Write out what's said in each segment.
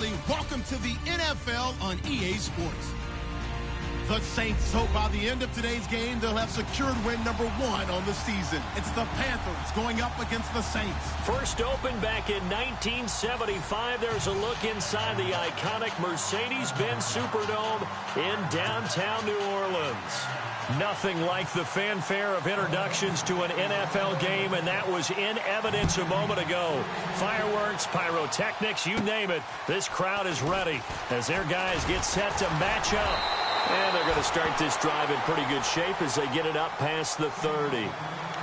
family, welcome to the NFL on EA Sports. The Saints hope by the end of today's game they'll have secured win number 1 on the season. It's the Panthers going up against the Saints. First opened back in 1975. There's a look inside the iconic Mercedes-Benz Superdome in downtown New Orleans. Nothing like the fanfare of introductions to an NFL game, and that was in evidence a moment ago. Fireworks, pyrotechnics, you name it. This crowd is ready as their guys get set to match up. And they're going to start this drive in pretty good shape as they get it up past the 30.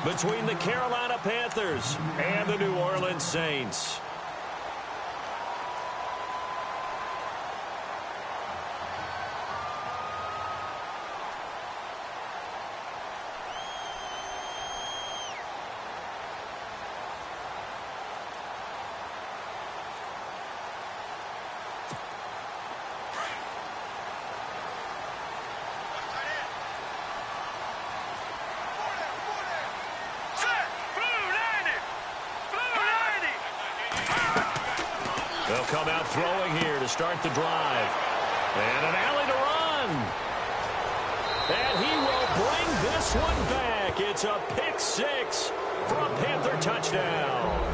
Between the Carolina Panthers and the New Orleans Saints. They'll come out throwing here to start the drive. And an alley to run. And he will bring this one back. It's a pick 6 for a Panther touchdown.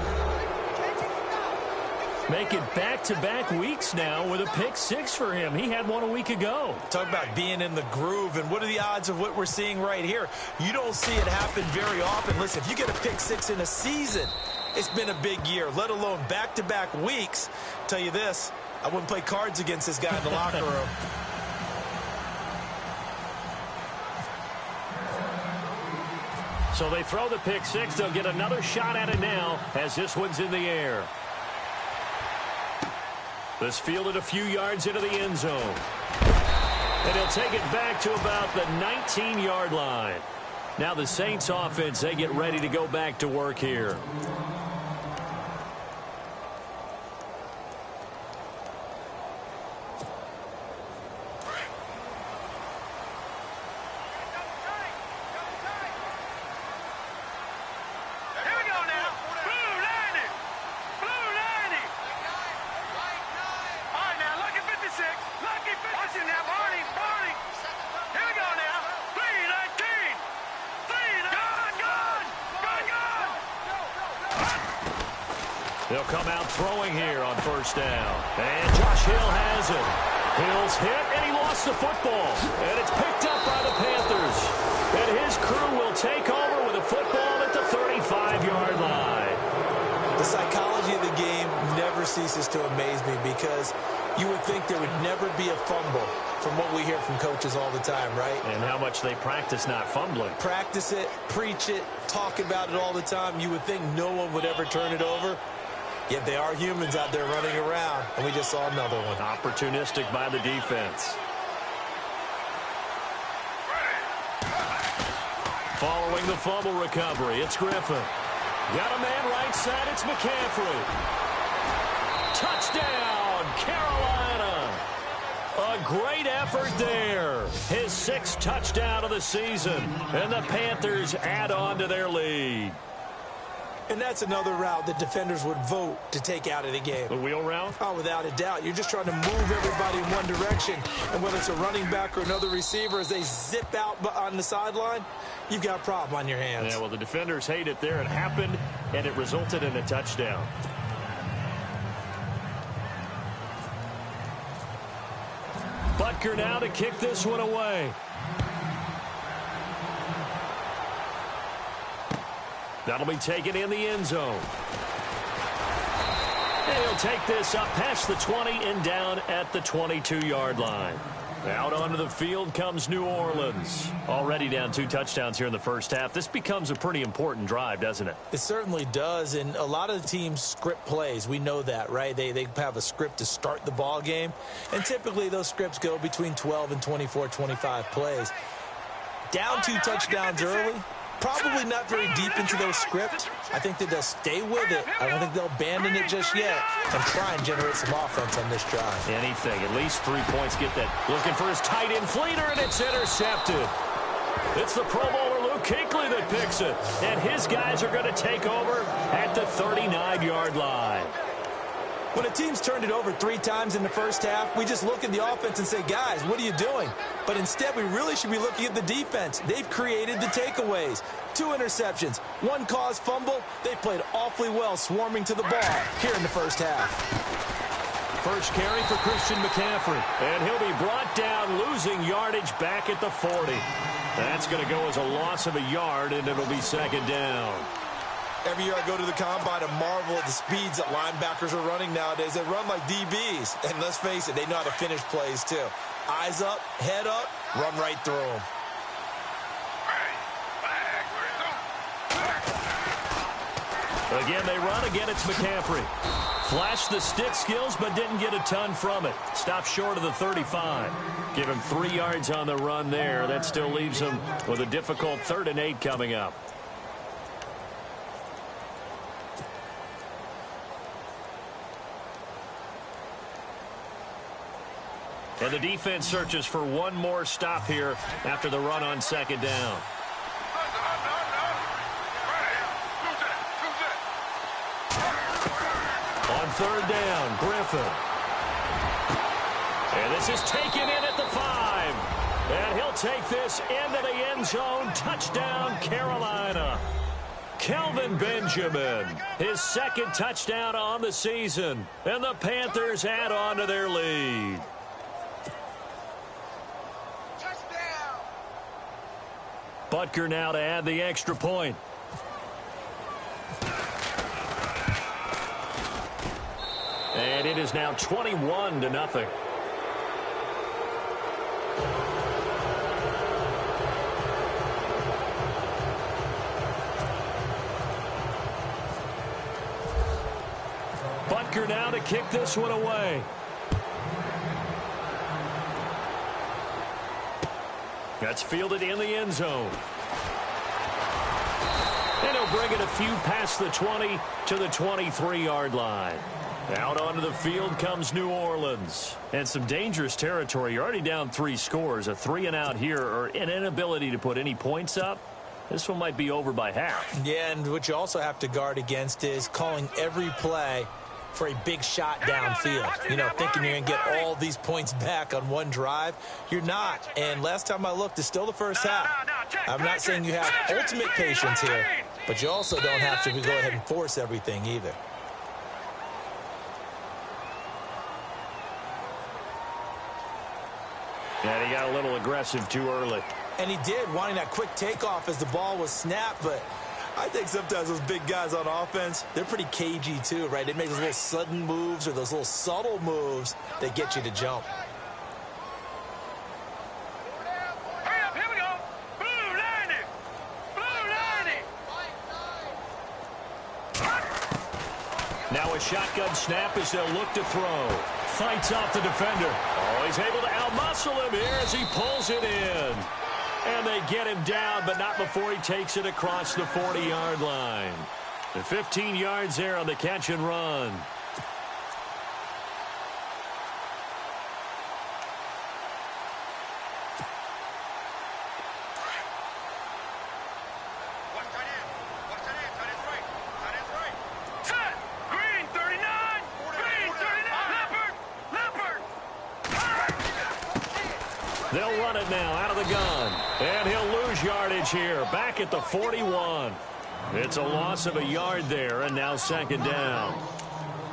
Make it back-to-back weeks now with a pick 6 for him. He had one a week ago. Talk about being in the groove, and what are the odds of what we're seeing right here? You don't see it happen very often. Listen, if you get a pick 6 in a season, it's been a big year, let alone back-to-back weeks. Tell you this, I wouldn't play cards against this guy in the locker room. So they throw the pick 6. They'll get another shot at it now as this one's in the air. This fielded a few yards into the end zone. And he'll take it back to about the 19-yard line. Now the Saints offense, they get ready to go back to work here. They'll come out throwing here on first down. And Josh Hill has it. Hill's hit, and he lost the football. And it's picked up by the Panthers. And his crew will take over with a football at the 35-yard line. The psychology of the game never ceases to amaze me because you would think there would never be a fumble from what we hear from coaches all the time, right? And how much they practice not fumbling. Practice it, preach it, talk about it all the time. You would think no one would ever turn it over. Yet they are humans out there running around, and we just saw another one. Opportunistic by the defense. Following the fumble recovery, it's Griffin. Got a man right side, it's McCaffrey. Touchdown, Carolina. A great effort there. His 6th touchdown of the season, and the Panthers add on to their lead. And that's another route that defenders would vote to take out of the game. The wheel route? Oh, without a doubt. You're just trying to move everybody in one direction. And whether it's a running back or another receiver, as they zip out on the sideline, you've got a problem on your hands. Yeah, well, the defenders hate it there. It happened, and it resulted in a touchdown. Butker now to kick this one away. That'll be taken in the end zone. And he'll take this up past the 20 and down at the 22-yard line. Out onto the field comes New Orleans. Already down 2 touchdowns here in the first half. This becomes a pretty important drive, doesn't it? It certainly does, and a lot of the teams script plays. We know that, right? They have a script to start the ball game, and typically those scripts go between 12 and 24, 25 plays. Down 2 touchdowns early. Probably not very deep into their script. I think that they'll stay with it. I don't think they'll abandon it just yet and try and generate some offense on this drive. Anything. At least 3 points. Get that. Looking for his tight end Fleeter, and it's intercepted. It's the Pro Bowler Luke Kuechly that picks it. And his guys are going to take over at the 39-yard line. When a team's turned it over 3 times in the first half, we just look at the offense and say, guys, what are you doing? But instead, we really should be looking at the defense. They've created the takeaways. 2 interceptions, 1 caused fumble. They played awfully well swarming to the ball here in the first half. First carry for Christian McCaffrey. And he'll be brought down, losing yardage back at the 40. That's going to go as a loss of a yard, and it'll be second down. Every year I go to the combine and marvel at the speeds that linebackers are running nowadays. They run like DBs. And let's face it, they know how to finish plays too. Eyes up, head up, run right through them. Again, they run. Again, it's McCaffrey. Flashed the stick skills, but didn't get a ton from it. Stopped short of the 35. Give him 3 yards on the run there. That still leaves him with a difficult 3rd and 8 coming up. And the defense searches for one more stop here after the run on second down. On 3rd down, Griffin. And this is taken in at the 5. And he'll take this into the end zone. Touchdown, Carolina. Kelvin Benjamin, his 2nd touchdown on the season. And the Panthers add on to their lead. Butker now to add the extra point. And it is now 21-0. Butker now to kick this one away. That's fielded in the end zone. And he'll bring it a few past the 20 to the 23-yard line. Out onto the field comes New Orleans. And some dangerous territory. You're already down 3 scores. A 3-and-out here, or an inability to put any points up. This one might be over by half. Yeah, and what you also have to guard against is calling every play for a big shot downfield. You know, thinking you're going to get all these points back on one drive. You're not. And last time I looked, it's still the first half. I'm not saying you have ultimate patience here, but you also don't have to go ahead and force everything either. And he got a little aggressive too early. And he did, wanting that quick takeoff as the ball was snapped, but I think sometimes those big guys on offense, they're pretty cagey too, right? They make those little sudden moves or those little subtle moves that get you to jump. Hurry up, here we go. Blue 90. Blue 90. Now a shotgun snap as they'll look to throw. Fights off the defender. Oh, he's able to outmuscle him here as he pulls it in. And they get him down, but not before he takes it across the 40-yard line. The 15 yards there on the catch and run. Set. Green 39. Green 39. Leopard. They'll run it now out of the gun. And he'll lose yardage here. Back at the 41. It's a loss of a yard there, and now second down.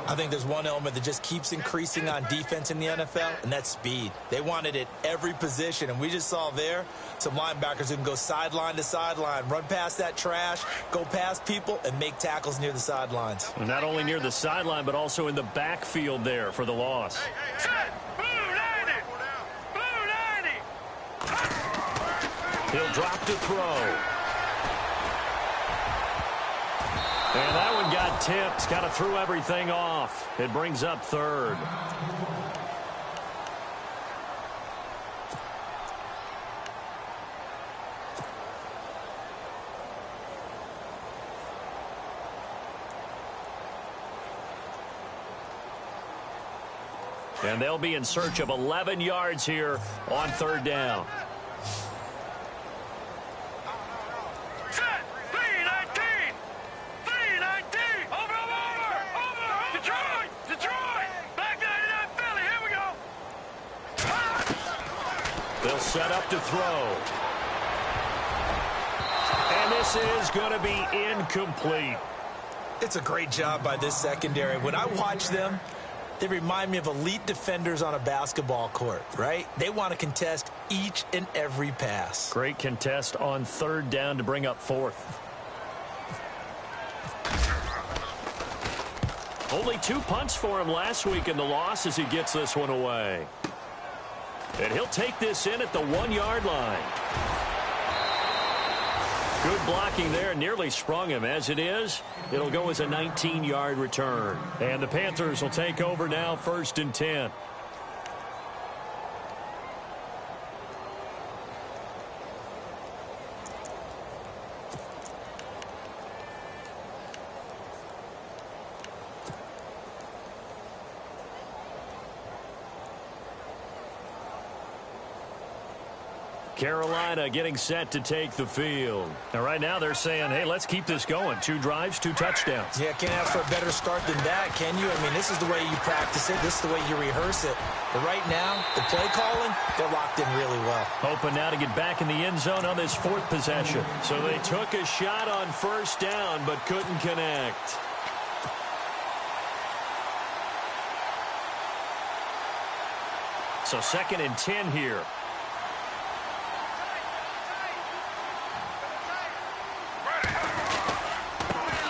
I think there's one element that just keeps increasing on defense in the NFL, and that's speed. They want it at every position, and we just saw there some linebackers who can go sideline to sideline, run past that trash, go past people, and make tackles near the sidelines. And not only near the sideline, but also in the backfield there for the loss. Set. Blue 90. Blue 90. He'll drop to throw. And that one got tipped. Kind of threw everything off. It brings up third. And they'll be in search of 11 yards here on third down. Detroit! set up to throw. And this is going to be incomplete. It's a great job by this secondary. When I watch them, they remind me of elite defenders on a basketball court, right? They want to contest each and every pass. Great contest on third down to bring up fourth. Only 2 punts for him last week in the loss as he gets this one away. And he'll take this in at the 1-yard line. Good blocking there, nearly sprung him. As it is, it'll go as a 19-yard return. And the Panthers will take over now, 1st and 10. Carolina getting set to take the field. And right now they're saying, hey, let's keep this going. 2 drives, 2 touchdowns. Yeah, can't ask for a better start than that, can you? I mean, this is the way you practice it. This is the way you rehearse it. But right now, the play calling, they're locked in really well. Hoping now to get back in the end zone on this 4th possession. So they took a shot on 1st down, but couldn't connect. So 2nd and 10 here.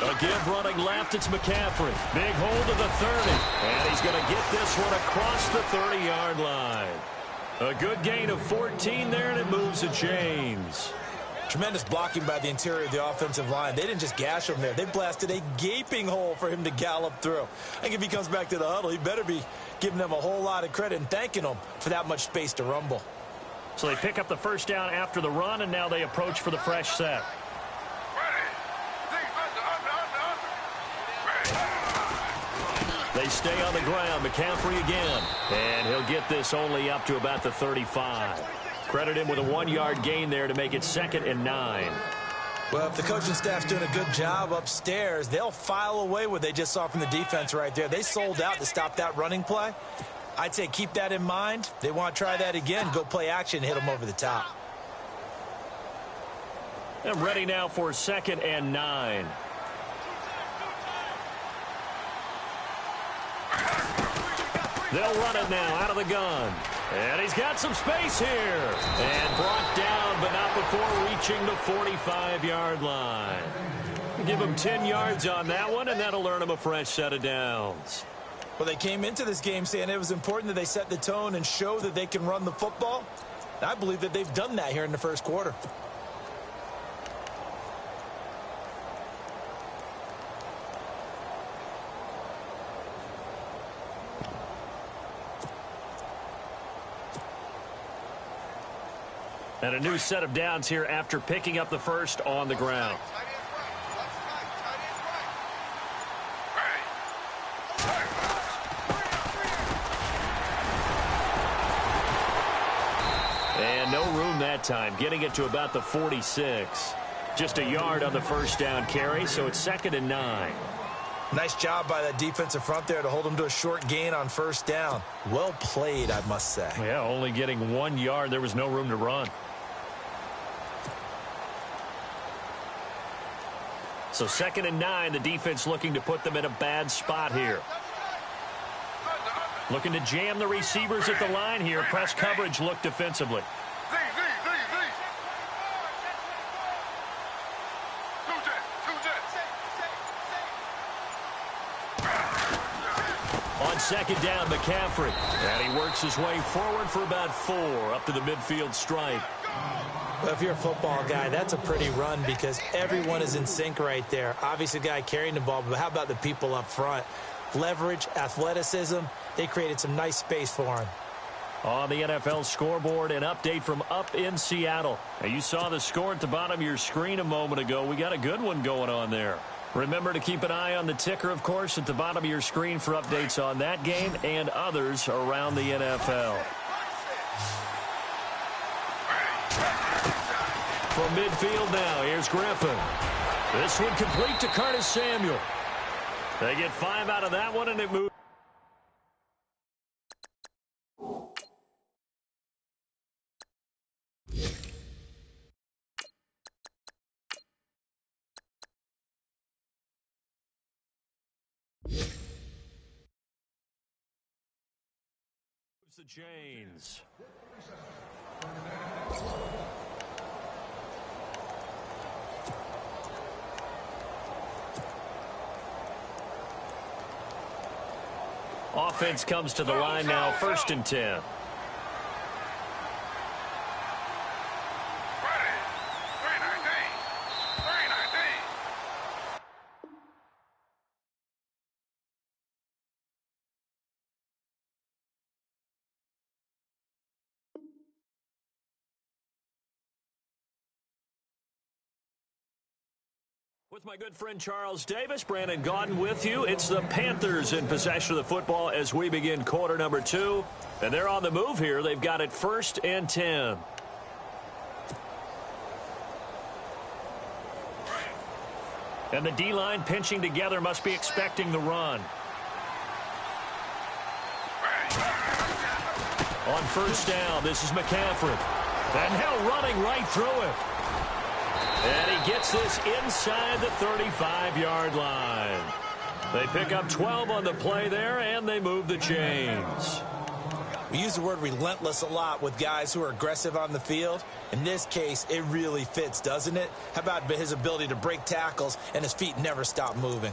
A give running left, it's McCaffrey. Big hold of the 30. And he's going to get this one across the 30-yard line. A good gain of 14 there, and it moves the chains. Tremendous blocking by the interior of the offensive line. They didn't just gash him there. They blasted a gaping hole for him to gallop through. I think if he comes back to the huddle, he better be giving them a whole lot of credit and thanking them for that much space to rumble. So they pick up the 1st down after the run, and now they approach for the fresh set. They stay on the ground. McCaffrey again. And he'll get this only up to about the 35. Credit him with a 1-yard gain there to make it 2nd and 9. Well, if the coaching staff's doing a good job upstairs, they'll file away what they just saw from the defense right there. They sold out to stop that running play. I'd say keep that in mind. They want to try that again, go play action, hit them over the top. And ready now for 2nd and 9. They'll run it now out of the gun. And he's got some space here. And brought down, but not before reaching the 45-yard line. Give him 10 yards on that one, and that'll earn him a fresh set of downs. Well, they came into this game saying it was important that they set the tone and show that they can run the football. And I believe that they've done that here in the 1st quarter. And a new set of downs here after picking up the 1st on the ground. And no room that time, getting it to about the 46. Just a yard on the 1st down carry, so it's 2nd and 9. Nice job by that defensive front there to hold them to a short gain on 1st down. Well played, I must say. Yeah, only getting 1 yard. There was no room to run. So 2nd and 9, the defense looking to put them in a bad spot here. Looking to jam the receivers at the line here. Press coverage look defensively. On 2nd down, McCaffrey. And he works his way forward for about 4 up to the midfield stripe. Well, if you're a football guy, that's a pretty run because everyone is in sync right there. Obviously, the guy carrying the ball, but how about the people up front? Leverage, athleticism, they created some nice space for him. On the NFL scoreboard, an update from up in Seattle. Now, you saw the score at the bottom of your screen a moment ago. We got a good one going on there. Remember to keep an eye on the ticker, of course, at the bottom of your screen for updates on that game and others around the NFL. From midfield now, here's Griffin. This one complete to Curtis Samuel. They get 5 out of that one, and it moves. moves the chains. Offense comes to the line now, 1st and 10. With my good friend Charles Davis, Brandon Gaudin with you. It's the Panthers in possession of the football as we begin quarter number 2. And they're on the move here. They've got it 1st and 10. And the D-line pinching together, must be expecting the run. On 1st down, this is McCaffrey. And now running right through it. And he gets this inside the 35-yard line. They pick up 12 on the play there, and they move the chains. We use the word relentless a lot with guys who are aggressive on the field. In this case, it really fits, doesn't it? How about his ability to break tackles and his feet never stop moving?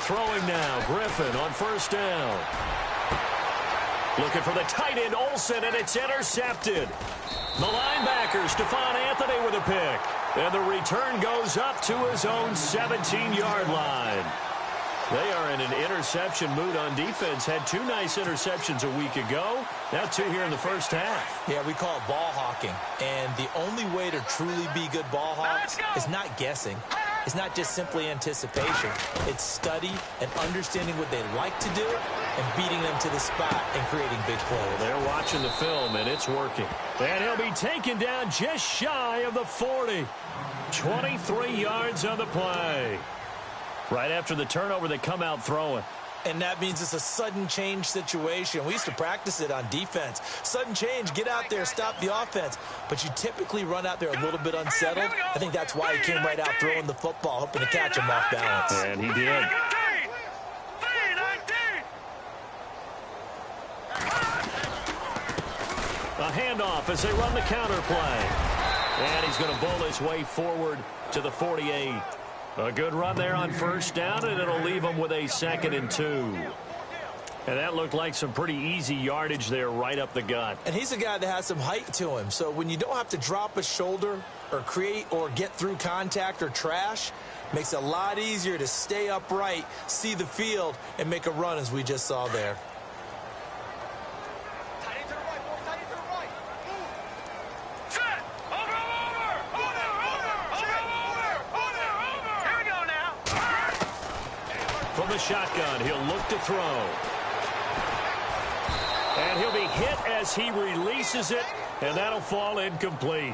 Throwing now, Griffin on 1st down. Looking for the tight end, Olsen, and it's intercepted. The linebacker, Stephon Anthony with a pick. And the return goes up to his own 17-yard line. They are in an interception mood on defense. Had 2 nice interceptions a week ago. Now 2 here in the 1st half. Yeah, we call it ball hawking. And the only way to truly be good ball hawks is not guessing. It's not just simply anticipation. It's study and understanding what they like to do and beating them to the spot and creating big plays. They're watching the film, and it's working. And he'll be taken down just shy of the 40. 23 yards on the play. Right after the turnover, they come out throwing. And that means it's a sudden change situation. We used to practice it on defense. Sudden change, get out there, stop the offense. But you typically run out there a little bit unsettled. I think that's why he came right out throwing the football, hoping to catch him off balance. And he did. A handoff as they run the counter play. And he's going to bowl his way forward to the 48. A good run there on 1st down, and it'll leave him with a 2nd and 2. And that looked like some pretty easy yardage there right up the gut. And he's a guy that has some height to him, so when you don't have to drop a shoulder or create or get through contact or trash, makes it a lot easier to stay upright, see the field, and make a run as we just saw there. From the shotgun, he'll look to throw. And he'll be hit as he releases it, and that'll fall incomplete.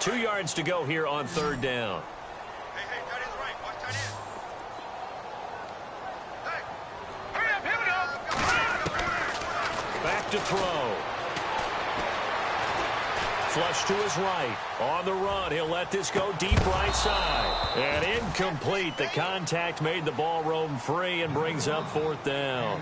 Two yards to go here on 3rd down. Back to throw. Flush to his right. On the run, he'll let this go deep right side. And incomplete. The contact made the ball roam free and brings up 4th down.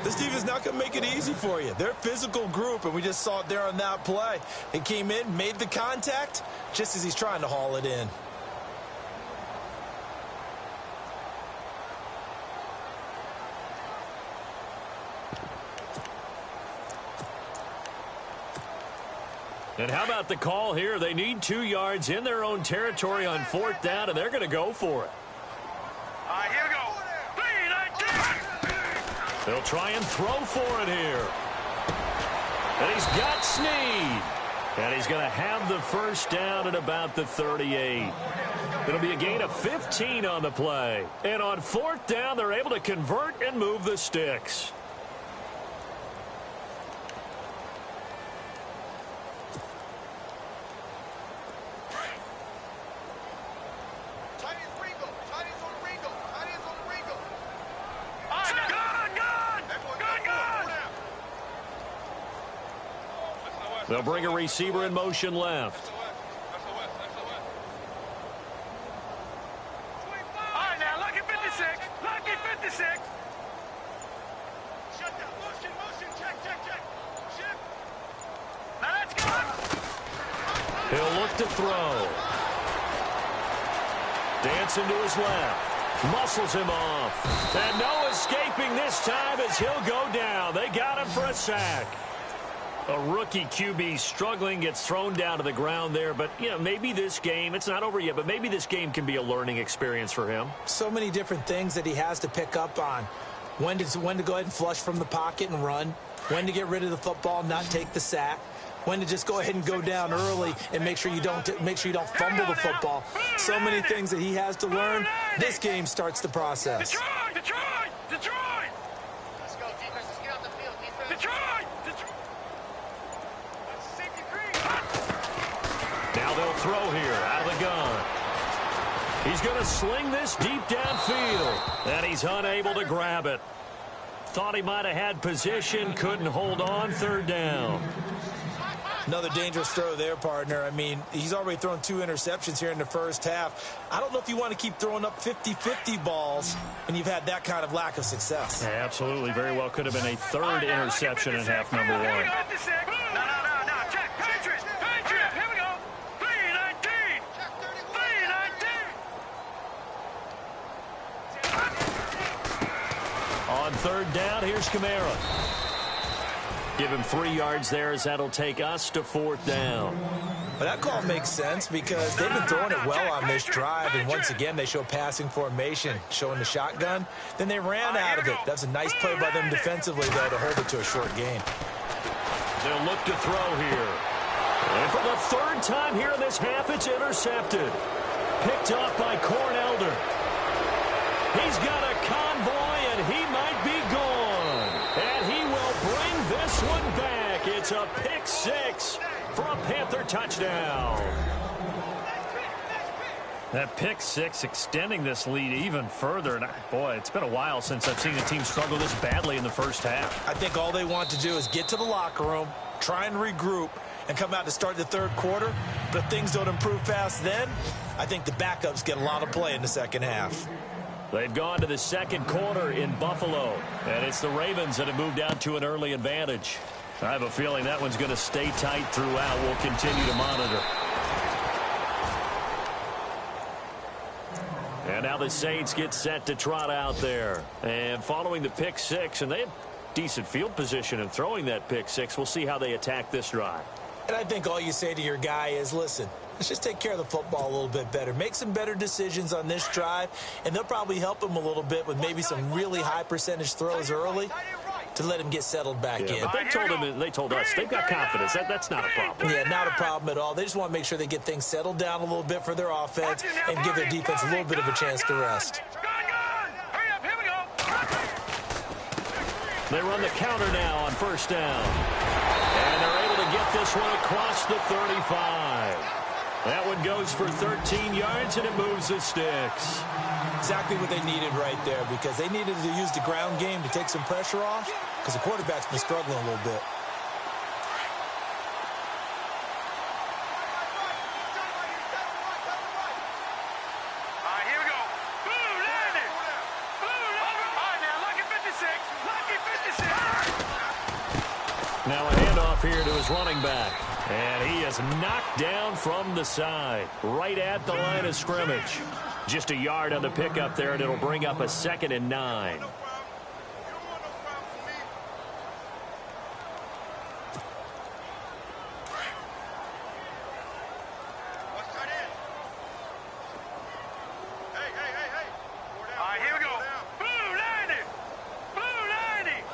This team is not going to make it easy for you. They're a physical group, and we just saw it there on that play. He came in, made the contact, just as he's trying to haul it in. And how about the call here? They need 2 yards in their own territory on 4th down, and they're going to go for it. Here we go. They'll try and throw for it here. And he's got Snead. And he's going to have the 1st down at about the 38. It'll be a gain of 15 on the play. And on 4th down, they're able to convert and move the sticks. They'll bring a receiver in motion left. All right, now, lucky 56. Lucky 56. Shut down. Motion. Check. Shift. Now, let's go. He'll look to throw. Dancing to his left. Muscles him off. And no escaping this time as he'll go down. They got him for a sack. A rookie QB struggling, gets thrown down to the ground there. But, you know, maybe this game, it's not over yet, but maybe this game can be a learning experience for him. So many different things that he has to pick up on. When to go ahead and flush from the pocket and run. When to get rid of the football, not take the sack. When to just go ahead and go down early and make sure you don't fumble the football. So many things that he has to learn. This game starts the process. Detroit! Let's go, defense. Let's get out the field, defense. Detroit! Now they'll throw here out of the gun. He's going to sling this deep downfield, and he's unable to grab it. Thought he might have had position, couldn't hold on. 3rd down. Another dangerous throw there, partner. I mean, he's already thrown 2 interceptions here in the first half. I don't know if you want to keep throwing up 50-50 balls when you've had that kind of lack of success. Yeah, absolutely. Very well could have been a 3rd interception in half number 1. No. Check. Patriot. Here we go. 319. 319. On 3rd down, here's Kamara. Give him 3 yards there as that'll take us to 4th down. But that call makes sense because they've been throwing it well on this drive, and once again they show passing formation, showing the shotgun. Then they ran out of it. That's a nice play by them defensively, though, to hold it to a short gain. They'll look to throw here. And for the 3rd time here in this half, it's intercepted. Picked off by Cornelder. He's got a convoy, and he might be gone. And he will bring this one back. It's a pick 6 for a Panther touchdown. That pick 6 extending this lead even further. And boy, it's been a while since I've seen a team struggle this badly in the first half. I think all they want to do is get to the locker room, try and regroup, and come out to start the 3rd quarter. But if things don't improve fast then, I think the backups get a lot of play in the second half. They've gone to the 2nd quarter in Buffalo, and it's the Ravens that have moved out to an early advantage. I have a feeling that one's going to stay tight throughout. We'll continue to monitor. And now the Saints get set to trot out there. And following the pick 6, and they have decent field position in throwing that pick 6. We'll see how they attack this drive. And I think all you say to your guy is, listen, let's just take care of the football a little bit better. Make some better decisions on this drive, and they'll probably help him a little bit with maybe some really high percentage throws early to let him get settled back in. But they told us they've got confidence. That's not a problem. Yeah, not a problem at all. They just want to make sure they get things settled down a little bit for their offense and give their defense a little bit of a chance to rest. Hurry up, here we go. They run the counter now on 1st down. And they're able to get this one across the 35. That one goes for 13 yards, and it moves the sticks. Exactly what they needed right there, because they needed to use the ground game to take some pressure off, because the quarterback's been struggling a little bit. All right, here we go. Boom, landed. Boom, landed. All right, now, lucky 56. Lucky 56. Now a handoff here to his running back. And he is knocked down from the side, right at the line of scrimmage. Just a yard on the pickup there, and it'll bring up a 2nd and 9. All right, here we go. Boom, landed. Boom, landed.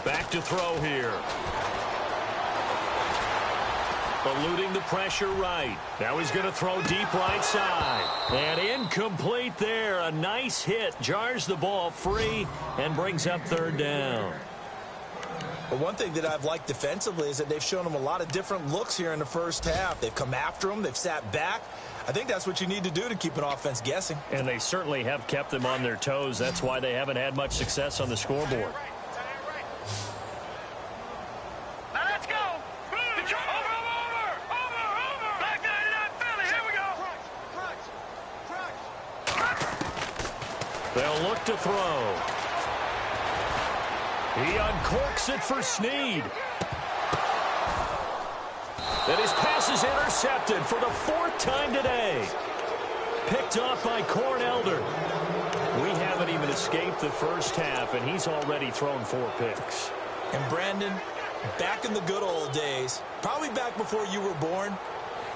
Back to throw here. Eluding the pressure right. Now he's going to throw deep right side. And incomplete there. A nice hit. Jars the ball free and brings up third down. But one thing that I've liked defensively is that they've shown them a lot of different looks here in the first half. They've come after them. They've sat back. I think that's what you need to do to keep an offense guessing. And they certainly have kept them on their toes. That's why they haven't had much success on the scoreboard. Now let's go. Over. Black 99 Philly. Here we go. They'll look to throw. He uncorks it for Snead. And his pass is intercepted for the fourth time today. Picked off by Cornelder. We haven't even escaped the first half, and he's already thrown 4 picks. And Brandon, back in the good old days, probably back before you were born,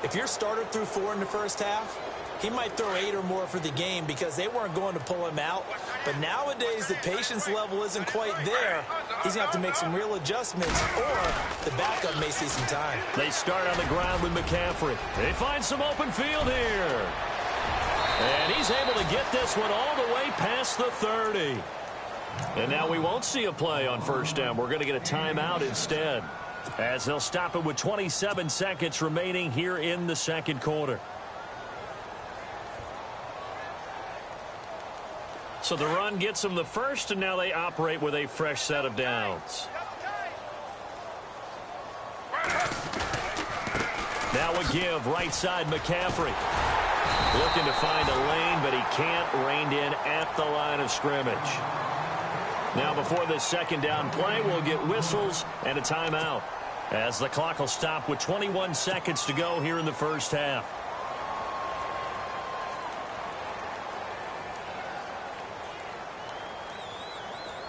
if your starter threw 4 in the first half, he might throw 8 or more for the game because they weren't going to pull him out. But nowadays, the patience level isn't quite there. He's going to have to make some real adjustments, or the backup may see some time. They start on the ground with McCaffrey. They find some open field here. And he's able to get this one all the way past the 30. And now we won't see a play on first down. We're going to get a timeout instead, as they'll stop it with 27 seconds remaining here in the second quarter. So the run gets them the first, and now they operate with a fresh set of downs. Now a give, right side McCaffrey. Looking to find a lane, but he can't. Reined in at the line of scrimmage. Now before this second down play, we'll get whistles and a timeout, as the clock will stop with 21 seconds to go here in the first half.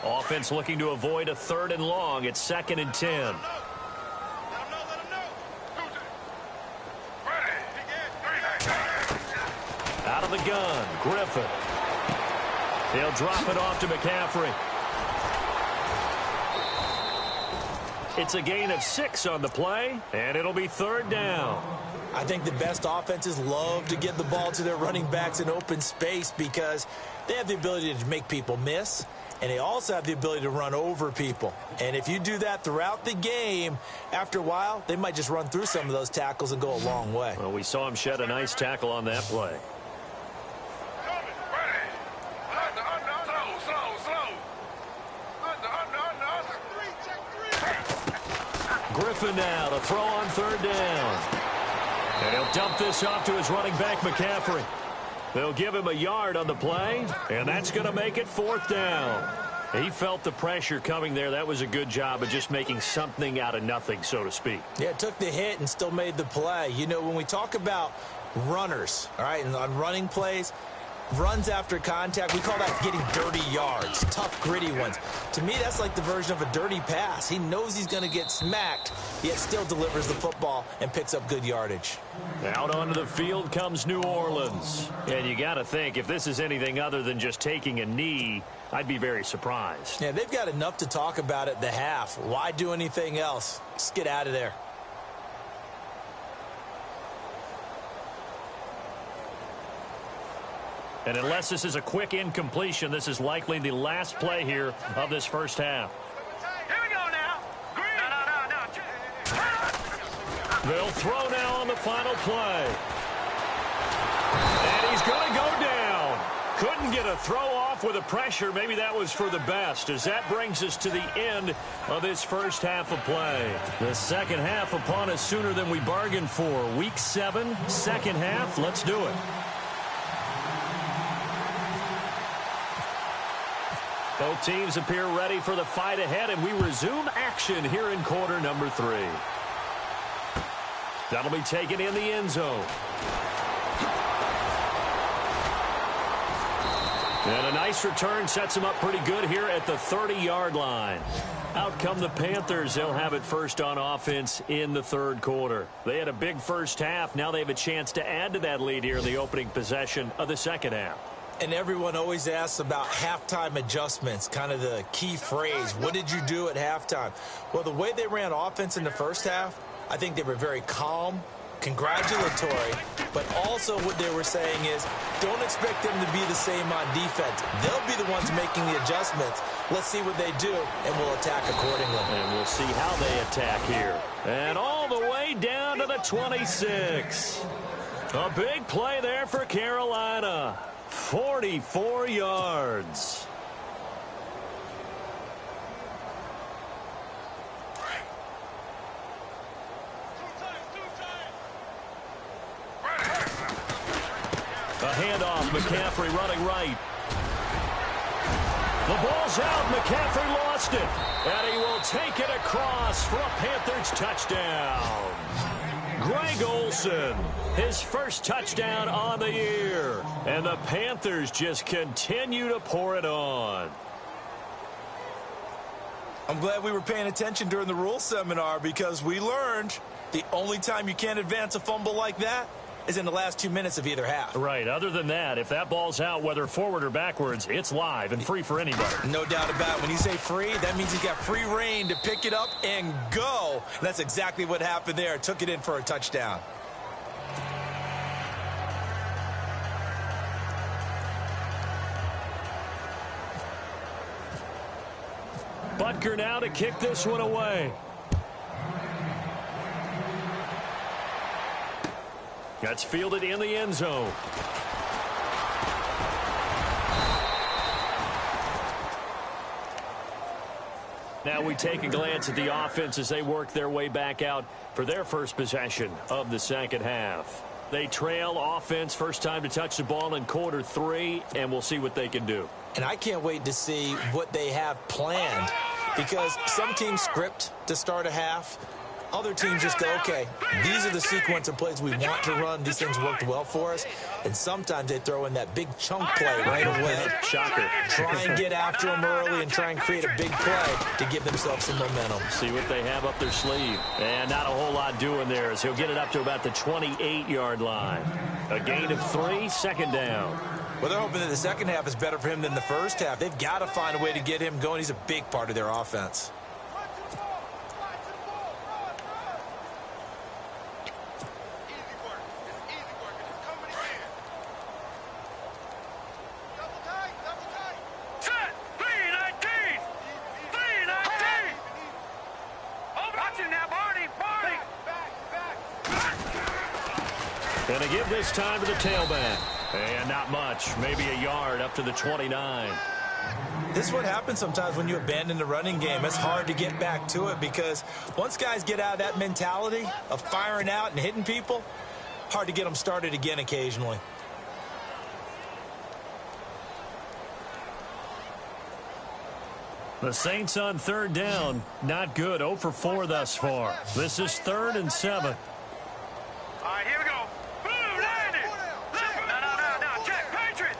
Offense looking to avoid a 3rd and long. It's 2nd and 10. Out of the gun, Griffin. They'll drop it off to McCaffrey. It's a gain of 6 on the play, and it'll be 3rd down. I think the best offenses love to get the ball to their running backs in open space because they have the ability to make people miss, and they also have the ability to run over people. And if you do that throughout the game, after a while, they might just run through some of those tackles and go a long way. Well, we saw him shed a nice tackle on that play. Griffin now to throw on 3rd down. And he'll dump this off to his running back, McCaffrey. They'll give him a yard on the play, and that's going to make it 4th down. He felt the pressure coming there. That was a good job of just making something out of nothing, so to speak. Yeah, took the hit and still made the play. You know, when we talk about runners, all right, and on running plays, runs after contact, we call that getting dirty yards, tough, gritty ones. To me, that's like the version of a dirty pass. He knows he's going to get smacked, yet still delivers the football and picks up good yardage. Out onto the field comes New Orleans. And you got to think, if this is anything other than just taking a knee, I'd be very surprised. Yeah, they've got enough to talk about at the half. Why do anything else? Just get out of there. And unless this is a quick incompletion, this is likely the last play here of this first half. Here we go now. No. They'll throw now on the final play. And he's going to go down. Couldn't get a throw off with the pressure. Maybe that was for the best, as that brings us to the end of this first half of play. The second half upon us sooner than we bargained for. Week 7, second half. Let's do it. Both teams appear ready for the fight ahead, and we resume action here in quarter number 3. That'll be taken in the end zone. And a nice return sets him up pretty good here at the 30-yard line. Out come the Panthers. They'll have it first on offense in the third quarter. They had a big first half. Now they have a chance to add to that lead here in the opening possession of the second half. And everyone always asks about halftime adjustments, kind of the key phrase. What did you do at halftime? Well, the way they ran offense in the first half, I think they were very calm, congratulatory, but also what they were saying is don't expect them to be the same on defense. They'll be the ones making the adjustments. Let's see what they do, and we'll attack accordingly. And we'll see how they attack here. And all the way down to the 26. A big play there for Carolina. 44 yards. A handoff, McCaffrey running right. The ball's out. McCaffrey lost it. And he will take it across for a Panthers touchdown. Greg Olsen, his first touchdown on the year. And the Panthers just continue to pour it on. I'm glad we were paying attention during the rules seminar because we learned the only time you can't advance a fumble like that is in the last 2 minutes of either half. Right. Other than that, if that ball's out, whether forward or backwards, it's live and free for anybody. No doubt about it. When you say free, that means he's got free reign to pick it up and go. And that's exactly what happened there. Took it in for a touchdown. Butker now to kick this one away. That's fielded in the end zone. Now we take a glance at the offense as they work their way back out for their first possession of the second half. They trail offense, first time to touch the ball in quarter 3, and we'll see what they can do. And I can't wait to see what they have planned because some teams script to start a half. Other teams just go, okay, these are the sequence of plays we want to run. These things worked well for us. And sometimes they throw in that big chunk play right away. Shocker. Try and get after them early and try and create a big play to give themselves some momentum. See what they have up their sleeve. And not a whole lot doing there as he'll get it up to about the 28-yard line. A gain of 3, second down. Well, they're hoping that the second half is better for him than the first half. They've got to find a way to get him going. He's a big part of their offense. Going to give this time to the tailback. And not much. Maybe a yard up to the 29. This is what happens sometimes when you abandon the running game. It's hard to get back to it because once guys get out of that mentality of firing out and hitting people, hard to get them started again occasionally. The Saints on third down. Not good. 0 for 4 thus far. This is 3rd and 7. All right, here we go. Boom, landed. No. Check. Patriot.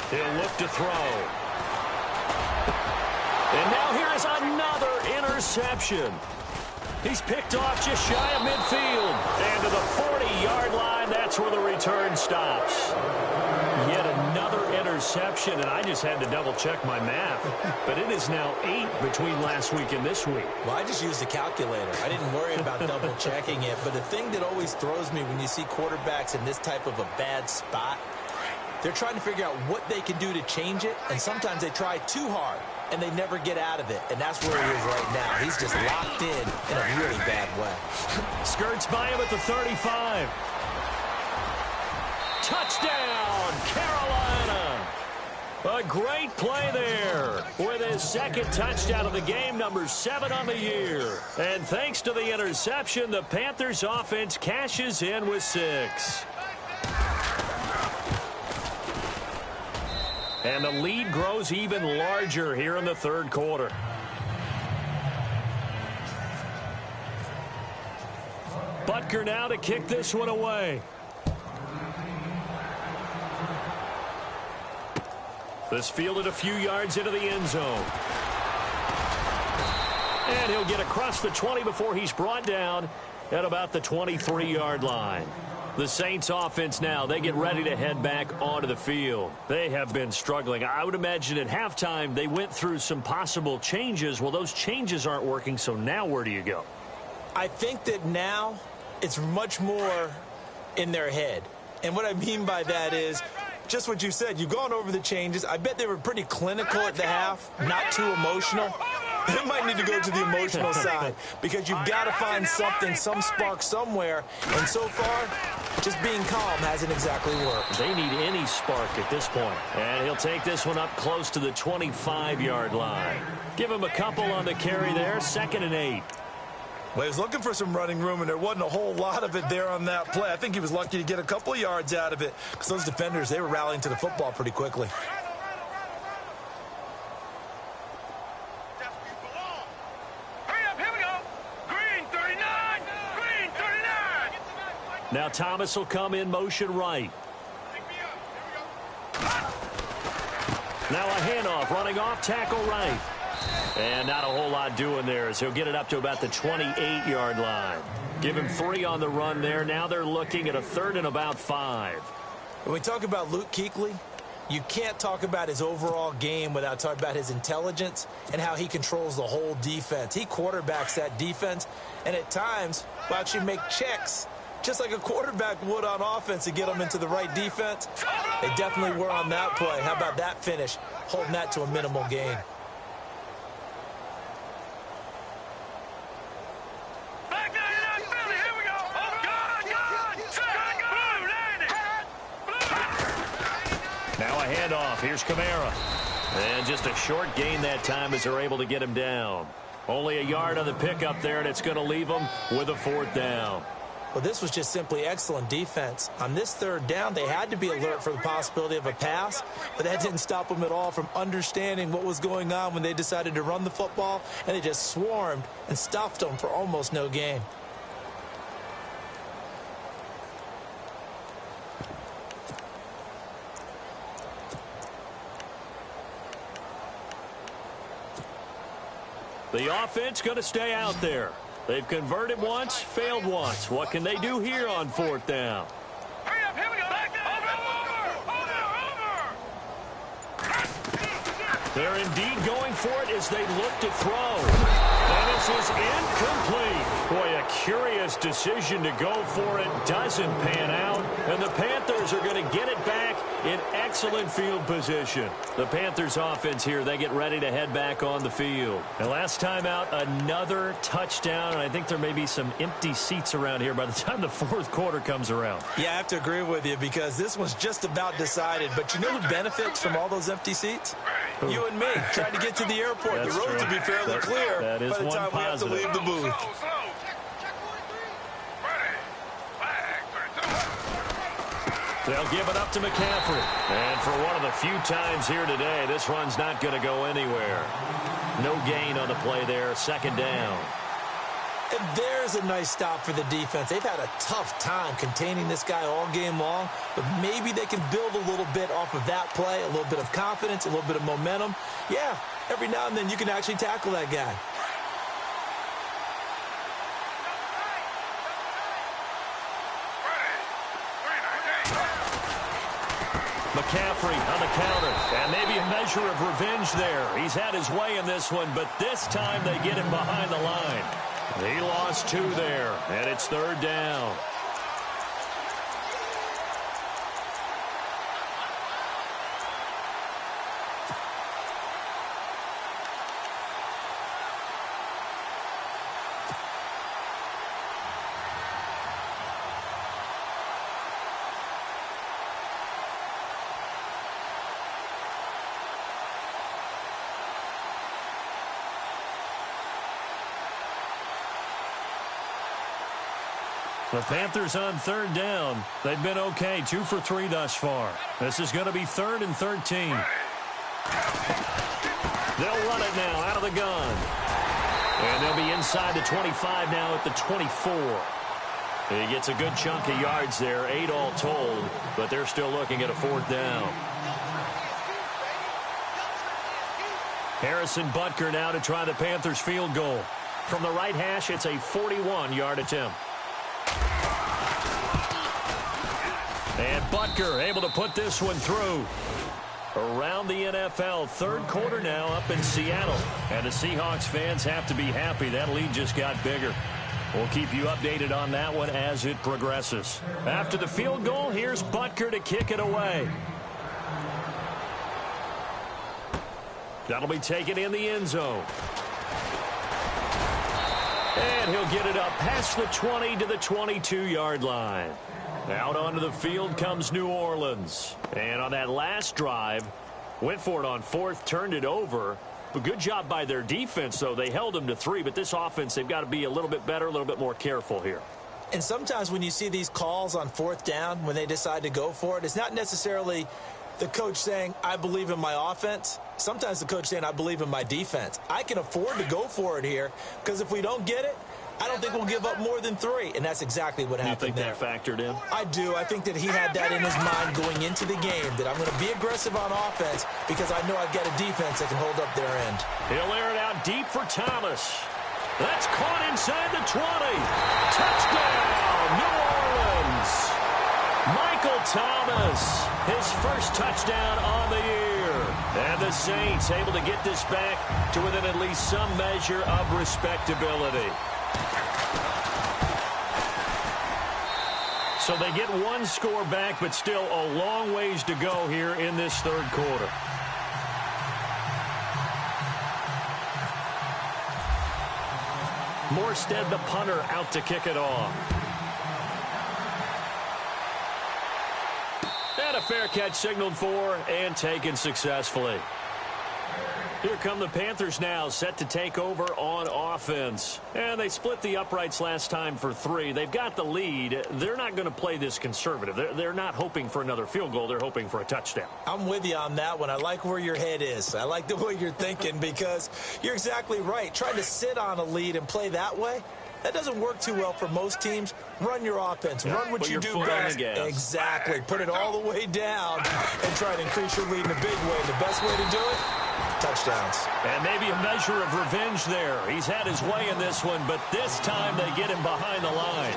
He'll look to throw. And now here is another interception. He's picked off just shy of midfield. And to the 40-yard line, that's where the return stops. Yet another interception, and I just had to double-check my math. But it is now 8 between last week and this week. Well, I just used a calculator. I didn't worry about double-checking it. But the thing that always throws me when you see quarterbacks in this type of a bad spot, they're trying to figure out what they can do to change it, and sometimes they try too hard, and they never get out of it. And that's where he is right now. He's just locked in a really bad way. Skirts by him at the 35. Touchdown, Carolina. A great play there with his second touchdown of the game, number 7 on the year. And thanks to the interception, the Panthers offense cashes in with 6. And the lead grows even larger here in the third quarter. Butker now to kick this one away. This fielded a few yards into the end zone. And he'll get across the 20 before he's brought down at about the 23-yard line. The Saints offense now, they get ready to head back onto the field. They have been struggling. I would imagine at halftime they went through some possible changes. Well, those changes aren't working, so now where do you go? I think that now it's much more in their head. And what I mean by that is just what you said. You've gone over the changes. I bet they were pretty clinical at the half, not too emotional. They might need to go to the emotional side because you've got to find something, some spark somewhere. And so far, just being calm hasn't exactly worked. They need any spark at this point. And he'll take this one up close to the 25-yard line. Give him a couple on the carry there, 2nd and 8. Well, he was looking for some running room, and there wasn't a whole lot of it there on that play. I think he was lucky to get a couple of yards out of it because those defenders, they were rallying to the football pretty quickly. Now Thomas will come in motion right. Now a handoff, running off, tackle right. And not a whole lot doing there as he'll get it up to about the 28-yard line. Give him 3 on the run there. Now they're looking at a 3rd and about 5. When we talk about Luke Kuechly, you can't talk about his overall game without talking about his intelligence and how he controls the whole defense. He quarterbacks that defense, and at times will actually make checks just like a quarterback would on offense to get them into the right defense. They definitely were on that play. How about that finish, holding that to a minimal gain. Now a handoff. Here's Kamara. And just a short gain that time as they're able to get him down. Only a yard on the pickup there, and it's going to leave them with a 4th down. Well, this was just simply excellent defense. On this 3rd down, they had to be alert for the possibility of a pass, but that didn't stop them at all from understanding what was going on when they decided to run the football, and they just swarmed and stuffed them for almost no gain. The offense going to stay out there. They've converted once, failed once. What can they do here on 4th down? Hurry up, here we go. Back over. They're indeed going for it as they look to throw. And this is incomplete. Boy, a curious decision to go for it. Doesn't pan out. And the Panthers are going to get it back in excellent field position. The Panthers offense here, they get ready to head back on the field. And last time out, another touchdown. And I think there may be some empty seats around here by the time the 4th quarter comes around. Yeah, I have to agree with you because this was just about decided. But you know who benefits from all those empty seats? Who? You and me, trying to get to the airport. That's the road true. to be fairly clear that is by the one time positive. we have to leave the booth. They'll give it up to McCaffrey. And for one of the few times here today, this run's not going to go anywhere. No gain on the play there, 2nd down. And there's a nice stop for the defense. They've had a tough time containing this guy all game long, but maybe they can build a little bit off of that play, a little bit of confidence, a little bit of momentum. Yeah, every now and then you can actually tackle that guy. McCaffrey on the counter, and maybe a measure of revenge there. He's had his way in this one, but this time they get him behind the line. He lost 2 there, and it's 3rd down. The Panthers on 3rd down. They've been okay, 2 for 3 thus far. This is going to be 3rd and 13. They'll run it now out of the gun. And they'll be inside the 25 now at the 24. He gets a good chunk of yards there, 8 all told, but they're still looking at a 4th down. Harrison Butker now to try the Panthers field goal. From the right hash, it's a 41-yard attempt. And Butker able to put this one through. Around the NFL, third quarter now up in Seattle. And the Seahawks fans have to be happy. That lead just got bigger. We'll keep you updated on that one as it progresses. After the field goal, here's Butker to kick it away. That'll be taken in the end zone. And he'll get it up past the 20 to the 22-yard line. Out onto the field comes New Orleans. And on that last drive, went for it on fourth, turned it over. But good job by their defense, though. They held them to 3, but this offense, they've got to be a little bit better, a little bit more careful here. And sometimes when you see these calls on fourth down, when they decide to go for it, it's not necessarily the coach saying, I believe in my offense. Sometimes the coach saying, I believe in my defense. I can afford to go for it here because if we don't get it, I don't think we'll give up more than 3. And that's exactly what happened there. You think that factored in? I do. I think that he had that in his mind going into the game, that I'm going to be aggressive on offense because I know I've got a defense that can hold up their end. He'll air it out deep for Thomas. That's caught inside the 20. Touchdown, New Orleans. Michael Thomas, his first touchdown on the year. And the Saints able to get this back to within at least some measure of respectability. So they get one score back, but still a long ways to go here in this third quarter. Morstead, the punter, out to kick it off. And a fair catch signaled for and taken successfully. Here come the Panthers now, set to take over on offense. And they split the uprights last time for 3. They've got the lead. They're not going to play this conservative. They're not hoping for another field goal. They're hoping for a touchdown. I'm with you on that one. I like where your head is. I like the way you're thinking because you're exactly right. Trying to sit on a lead and play that way, that doesn't work too well for most teams. Run your offense. Run what you do best. Exactly. Put it all the way down and try to increase your lead in a big way. The best way to do it, touchdowns. And maybe a measure of revenge there. He's had his way in this one, but this time they get him behind the line.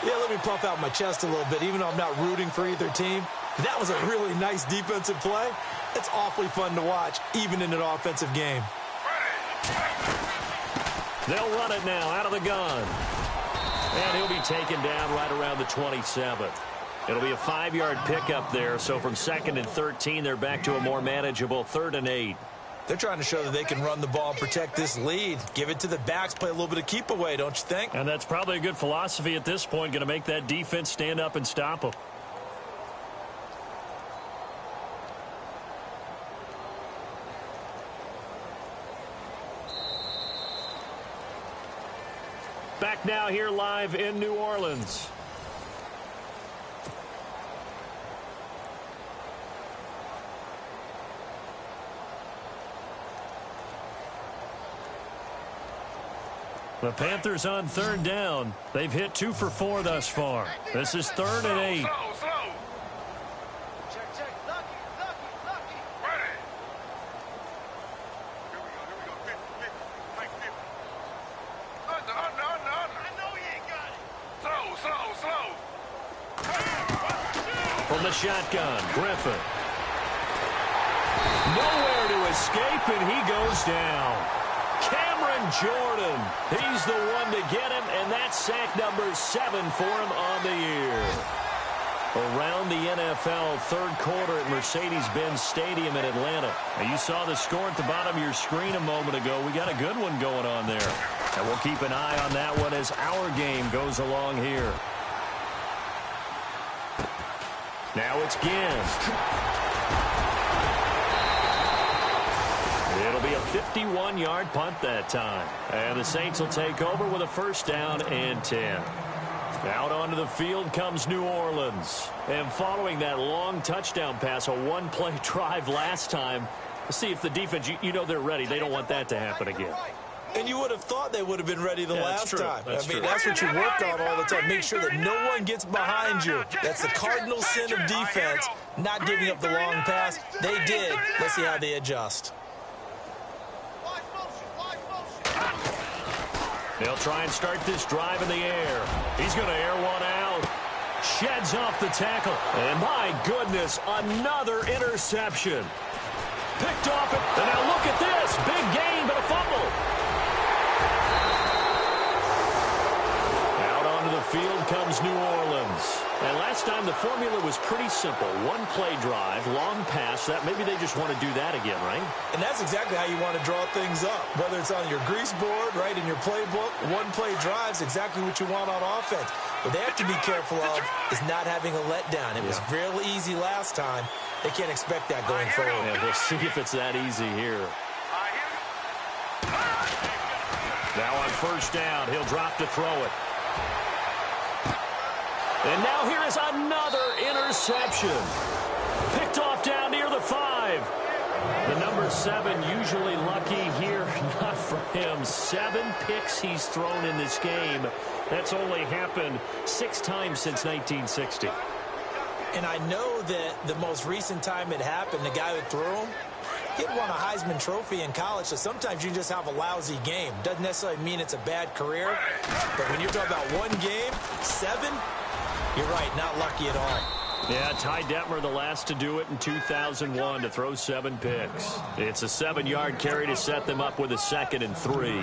Yeah, let me puff out my chest a little bit, even though I'm not rooting for either team. That was a really nice defensive play. It's awfully fun to watch, even in an offensive game. They'll run it now out of the gun. And he'll be taken down right around the 27. It'll be a 5-yard pickup there. So from 2nd and 13, they're back to a more manageable 3rd and 8. They're trying to show that they can run the ball and protect this lead. Give it to the backs, play a little bit of keep away, don't you think? And that's probably a good philosophy at this point. Going to make that defense stand up and stop them. Back now here live in New Orleans. The Panthers on 3rd down. They've hit 2 for 4 thus far. This is 3rd and 8. Slow. Check. Lucky. Ready. Here we go. 50. Like 50. Under. I know he ain't got it. Slow. From the shotgun, Griffin. Nowhere to escape, and he goes down. Cameron Jordan, he's the one to get him, and that's sack number 7 for him on the year. Around the NFL, third quarter at Mercedes-Benz Stadium in Atlanta. Now, you saw the score at the bottom of your screen a moment ago. We got a good one going on there. And we'll keep an eye on that one as our game goes along here. Now it's Ginn. It'll be a 51-yard punt that time. And the Saints will take over with a 1st down and 10. Out onto the field comes New Orleans. And following that long touchdown pass, a one-play drive last time, let's see if the defense, you know they're ready. They don't want that to happen again. And you would have thought they would have been ready the last time. That's that's what you work on all the time. Make sure that no one gets behind you. That's the cardinal sin of defense, not giving up the long pass. They did. Let's see how they adjust. They'll try and start this drive in the air. He's going to air one out. Sheds off the tackle. And my goodness, another interception. Picked off it. And now look at this. Big gain, but a fumble. Out onto the field comes New Orleans. And last time the formula was pretty simple. One play drive, long pass. That maybe they just want to do that again, right? And that's exactly how you want to draw things up. Whether it's on your grease board, right, in your playbook, one play drive is exactly what you want on offense. What they have to be careful of is not having a letdown. It was real easy last time. They can't expect that going forward. Yeah, we'll see if it's that easy here. Now on first down, he'll drop to throw it. And now here is another interception. Picked off down near the 5. The number 7 usually lucky here. Not for him. 7 picks he's thrown in this game. That's only happened 6 times since 1960. And I know that the most recent time it happened, the guy who threw him, he had won a Heisman Trophy in college, so sometimes you just have a lousy game. Doesn't necessarily mean it's a bad career, but when you're talking about one game, 7, you're right, not lucky at all. Yeah, Ty Detmer, the last to do it in 2001, to throw 7 picks. It's a 7-yard carry to set them up with a 2nd and 3.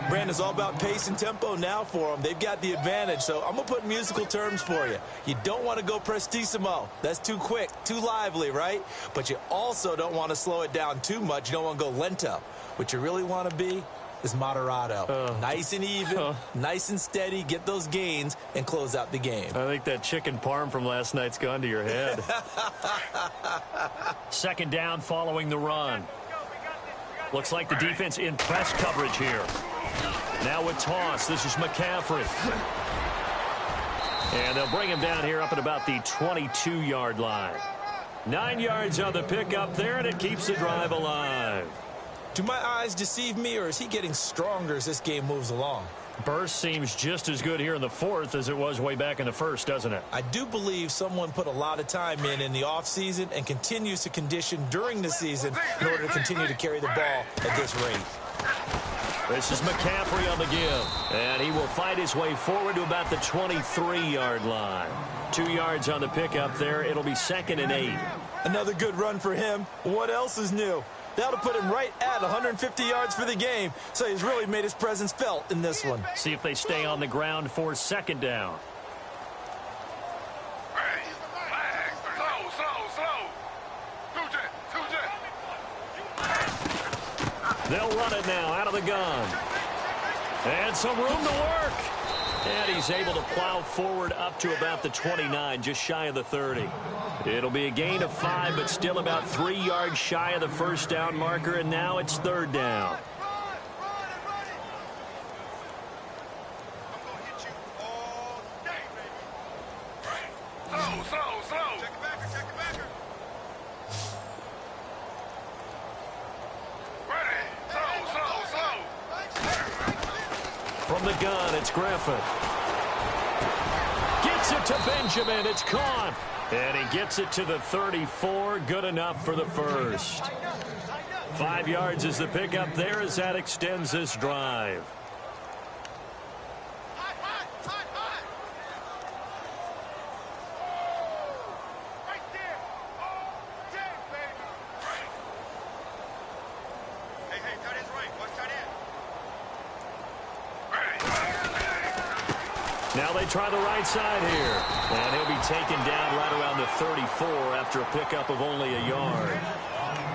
Brandon, it's all about pace and tempo now for them. They've got the advantage, so I'm going to put musical terms for you. You don't want to go prestissimo. That's too quick, too lively, right? But you also don't want to slow it down too much. You don't want to go lento. What you really want to be is moderato. Nice and even, nice and steady, get those gains, and close out the game. I think that chicken parm from last night's gone to your head. 2nd down following the run. Looks like the defense in press coverage here. Now with toss, this is McCaffrey. And they'll bring him down here up at about the 22-yard line. 9 yards on the pickup there, and it keeps the drive alive. Do my eyes deceive me, or is he getting stronger as this game moves along? Burst seems just as good here in the 4th as it was way back in the 1st, doesn't it? I do believe someone put a lot of time in the offseason and continues to condition during the season in order to continue to carry the ball at this rate. This is McCaffrey on the give, and he will fight his way forward to about the 23-yard line. 2 yards on the pickup there. It'll be 2nd and 8. Another good run for him. What else is new? That'll put him right at 150 yards for the game, so he's really made his presence felt in this one. See if they stay on the ground for 2nd down. They'll run it now out of the gun. And some room to work. And he's able to plow forward up to about the 29, just shy of the 30. It'll be a gain of 5, but still about 3 yards shy of the first down marker, and now it's 3rd down. From the gun, it's Griffin. Gets it to Benjamin. It's caught. And he gets it to the 34. Good enough for the first. 5 yards is the pickup there as that extends this drive. Now they try the right side here. And he'll be taken down right around the 34 after a pickup of only a yard.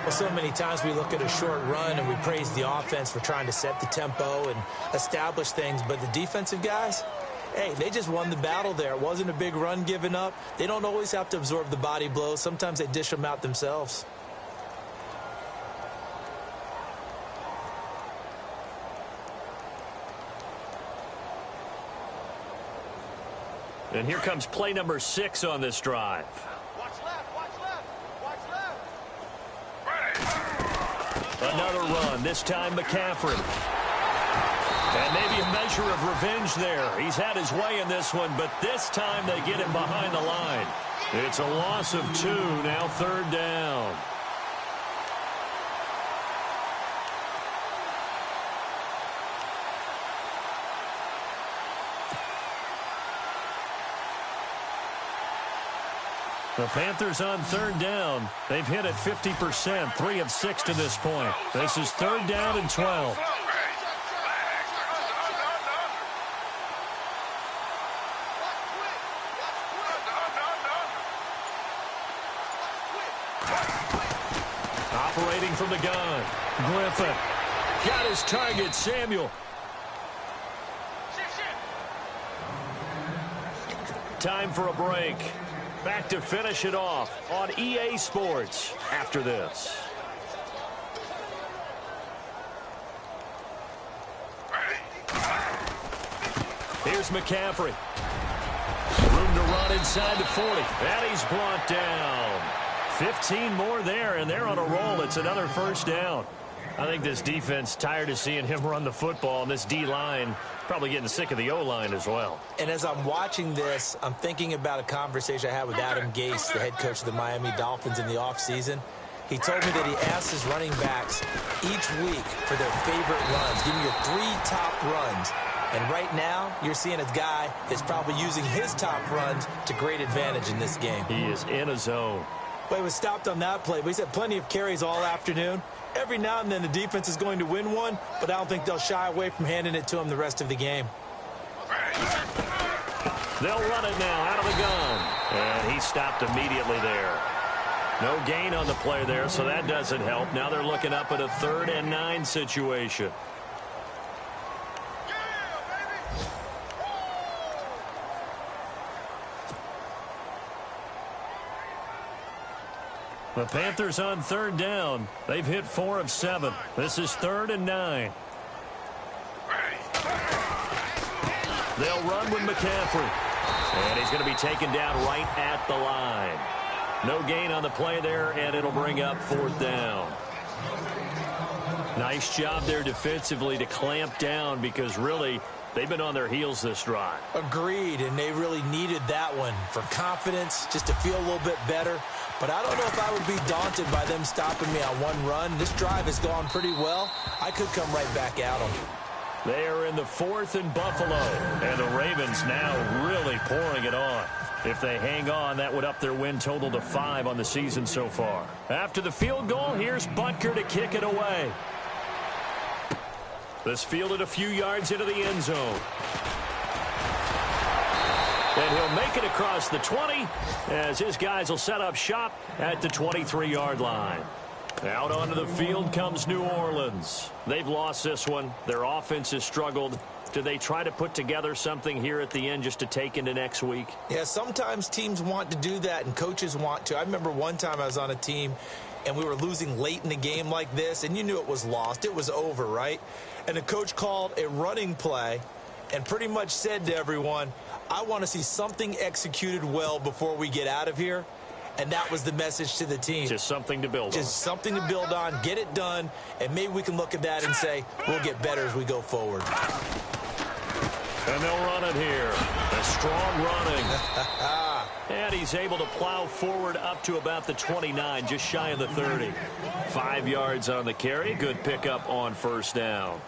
Well, so many times we look at a short run and we praise the offense for trying to set the tempo and establish things. But the defensive guys, hey, they just won the battle there. It wasn't a big run given up. They don't always have to absorb the body blows. Sometimes they dish them out themselves. And here comes play number 6 on this drive. Watch left, watch left, watch left. Another run, this time McCaffrey. And maybe a measure of revenge there. He's had his way in this one, but this time they get him behind the line. It's a loss of 2, now 3rd down. The Panthers on third down. They've hit it 50%, 3 of 6 to this point. This is third down and 12. Operating from the gun. Griffin got his target, Samuel. Time for a break. Back to finish it off on EA Sports after this. Here's McCaffrey. Room to run inside the 40. And he's brought down. 15 more there, and they're on a roll. It's another first down. I think this defense tired of seeing him run the football, and this D-line probably getting sick of the O-line as well. And as I'm watching this, I'm thinking about a conversation I had with Adam Gase, the head coach of the Miami Dolphins in the offseason. He told me that he asked his running backs each week for their favorite runs. Give me your 3 top runs. And right now, you're seeing a guy that's probably using his top runs to great advantage in this game. He is in a zone. But he was stopped on that play. But he's had plenty of carries all afternoon. Every now and then the defense is going to win one, but I don't think they'll shy away from handing it to him the rest of the game. They'll run it now out of the gun. And he stopped immediately there. No gain on the play there, so that doesn't help. Now they're looking up at a 3rd and 9 situation. The Panthers on third down. They've hit 4 of 7. This is 3rd and 9. They'll run with McCaffrey. And he's going to be taken down right at the line. No gain on the play there, and it'll bring up 4th down. Nice job there defensively to clamp down because really they've been on their heels this drive. Agreed, and they really needed that one for confidence, just to feel a little bit better. But I don't know if I would be daunted by them stopping me on one run. This drive has gone pretty well. I could come right back at them. They are in the 4th and Buffalo, and the Ravens now really pouring it on. If they hang on, that would up their win total to 5 on the season so far. After the field goal, here's Butker to kick it away. This fielded a few yards into the end zone. And he'll make it across the 20 as his guys will set up shop at the 23-yard line. Out onto the field comes New Orleans. They've lost this one. Their offense has struggled. Do they try to put together something here at the end just to take into next week? Yeah, sometimes teams want to do that and coaches want to. I remember one time I was on a team and we were losing late in the game like this, and you knew it was lost. It was over, right? And the coach called a running play and pretty much said to everyone, I want to see something executed well before we get out of here. And that was the message to the team. Just something to build on. Just something to build on, get it done, and maybe we can look at that and say, we'll get better as we go forward. And they'll run it here. A strong running. And he's able to plow forward up to about the 29, just shy of the 30. 5 yards on the carry. Good pickup on first down.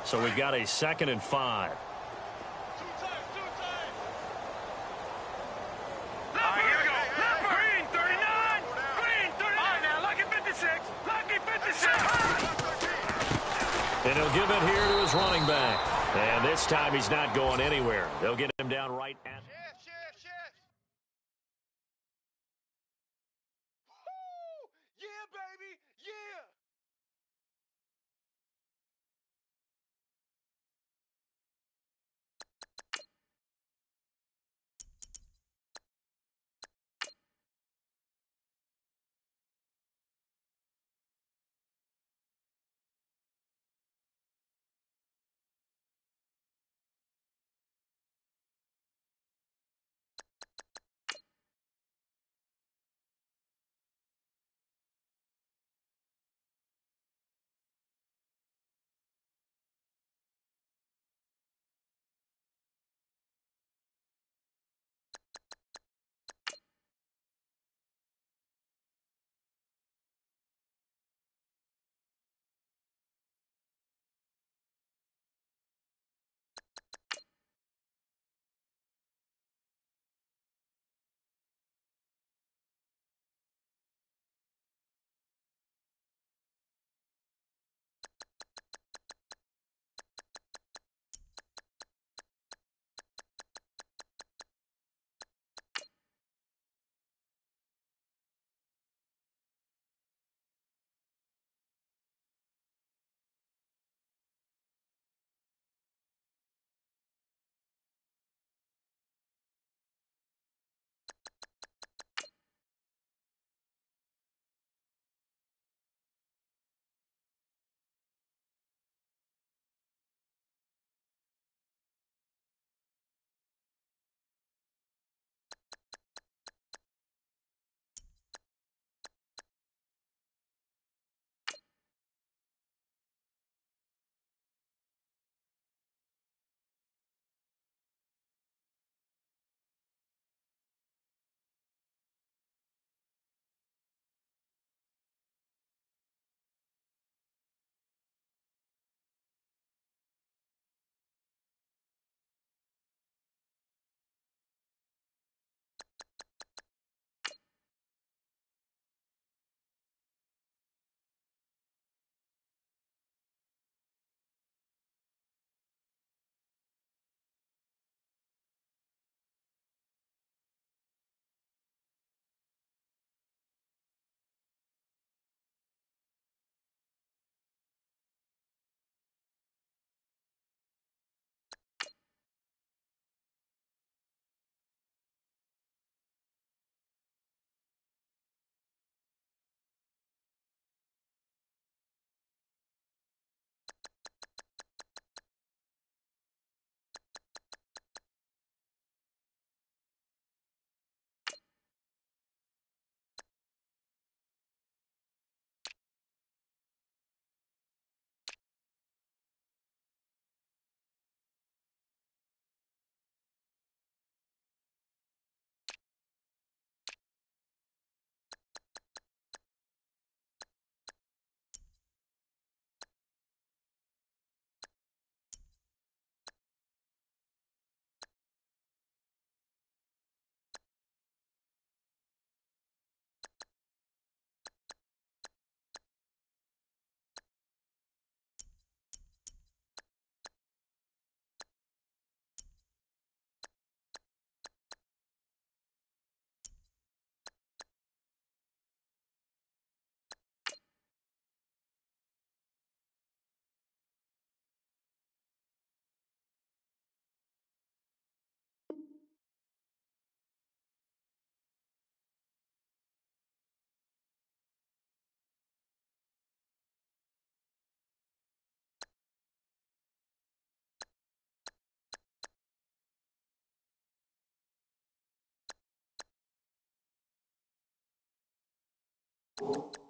So we've got a 2nd and 5. And he'll give it here to his running back. And this time he's not going anywhere. They'll get him down right at you.